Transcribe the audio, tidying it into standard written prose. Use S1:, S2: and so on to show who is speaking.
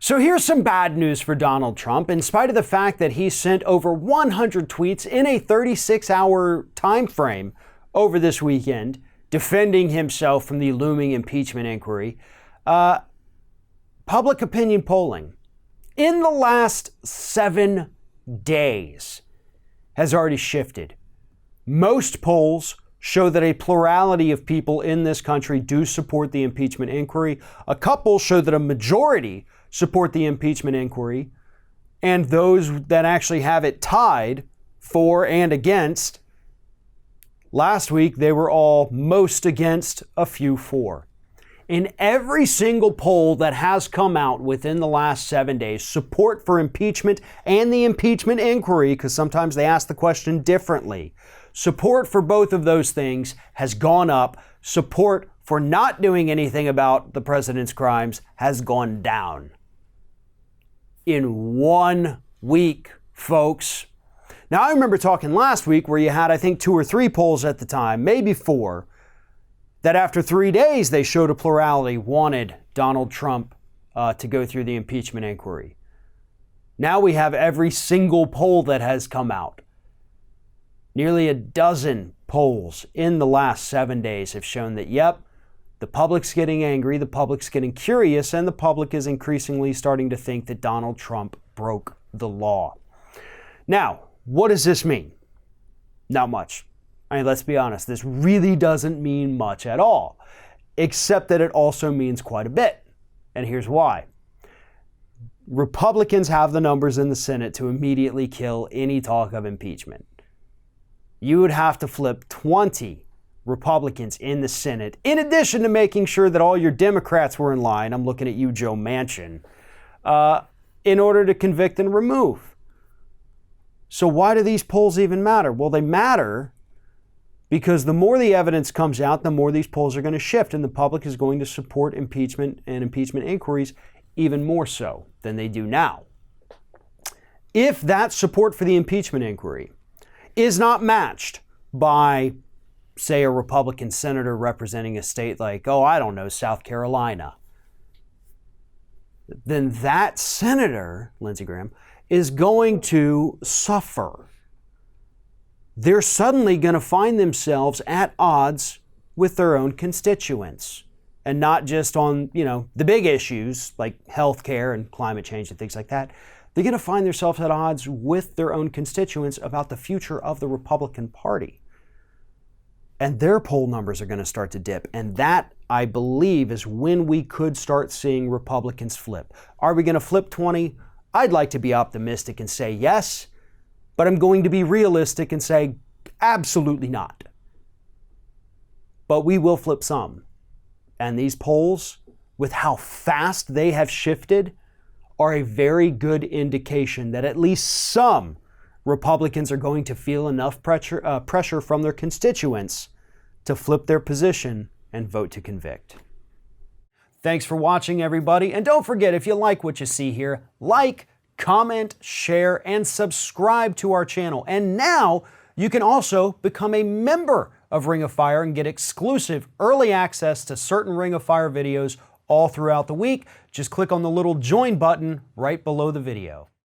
S1: So here's some bad news for Donald Trump. In spite of the fact that he sent over 100 tweets in a 36-hour time frame over this weekend, defending himself from the looming impeachment inquiry, public opinion polling in the last 7 days has already shifted. Most polls show that a plurality of people in this country do support the impeachment inquiry. A couple show that a majority support the impeachment inquiry. And those that actually have it tied for and against, last week they were all most against, a few for. In every single poll that has come out within the last 7 days, support for impeachment and the impeachment inquiry, because sometimes they ask the question differently, support for both of those things has gone up. Support for not doing anything about the president's crimes has gone down. In 1 week, folks. Now, I remember talking last week where you had, I think, 2 or 3 polls at the time, maybe 4, that after 3 days they showed a plurality wanted Donald Trump to go through the impeachment inquiry. Now we have every single poll that has come out. Nearly a dozen polls in the last 7 days have shown that, yep, the public's getting angry, the public's getting curious, and the public is increasingly starting to think that Donald Trump broke the law. Now, what does this mean? Not much. I mean, let's be honest, this really doesn't mean much at all, except that it also means quite a bit. And here's why. Republicans have the numbers in the Senate to immediately kill any talk of impeachment. You would have to flip 20 Republicans in the Senate, in addition to making sure that all your Democrats were in line, I'm looking at you, Joe Manchin, in order to convict and remove. So why do these polls even matter? Well, they matter because the more the evidence comes out, the more these polls are going to shift, and the public is going to support impeachment and impeachment inquiries even more so than they do now. If that support for the impeachment inquiry is not matched by, say, a Republican senator representing a state like, South Carolina, then that senator, Lindsey Graham, is going to suffer. They're suddenly going to find themselves at odds with their own constituents, and not just on, the big issues like healthcare and climate change and things like that. They're going to find themselves at odds with their own constituents about the future of the Republican Party. And their poll numbers are going to start to dip. And that, I believe, is when we could start seeing Republicans flip. Are we going to flip 20? I'd like to be optimistic and say yes, but I'm going to be realistic and say absolutely not. But we will flip some. And these polls, with how fast they have shifted, are a very good indication that at least some Republicans are going to feel enough pressure from their constituents to flip their position and vote to convict. Thanks for watching, everybody. And don't forget, if you like what you see here, like, comment, share, and subscribe to our channel. And now you can also become a member of Ring of Fire and get exclusive early access to certain Ring of Fire videos all throughout the week. Just click on the little join button right below the video.